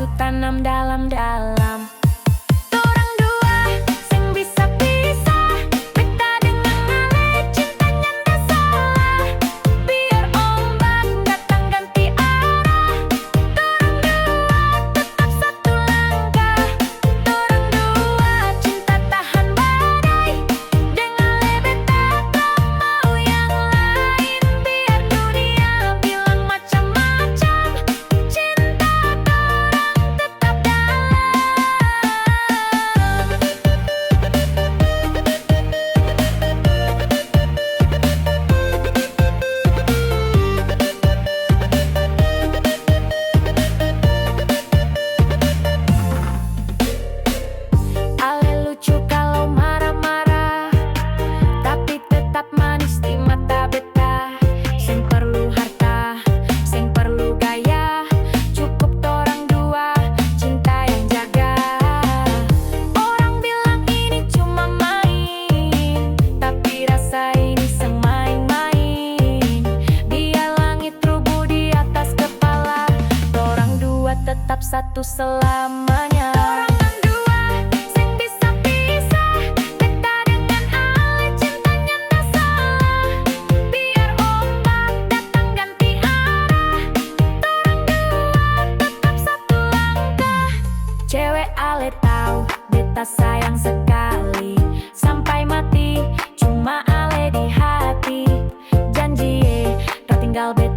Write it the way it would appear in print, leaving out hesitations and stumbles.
su tanam dalam-dalam. Torang dua sing bisa pisah, beta dengan ale cinta nyanda salah. Biar ombak datang ganti arah, torang dua tetap satu langkah. Torang dua cinta tahan badai, dengan ale beta tak mau yang lain. Biar dunia bilang macam-macam, cinta torang tetap dalam. Ale lucu kalau marah-marah, tapi tetap manis di mata beta. Sing perlu harta, sing perlu gaya, cukup torang dua cinta yang jaga. Orang bilang ini cuma main, tapi rasa ini seng main-main. Dia langit rubuh di atas kepala, torang dua tetap satu selamanya. Torang dua sing bisa pisah, beta dengan ale cinta nyanda salah. Biar ombak datang ganti arah, torang dua tetap satu langkah. Cewek ale tahu beta sayang sekali, sampai mati cuma ale di hati. Janji tak tinggal beta.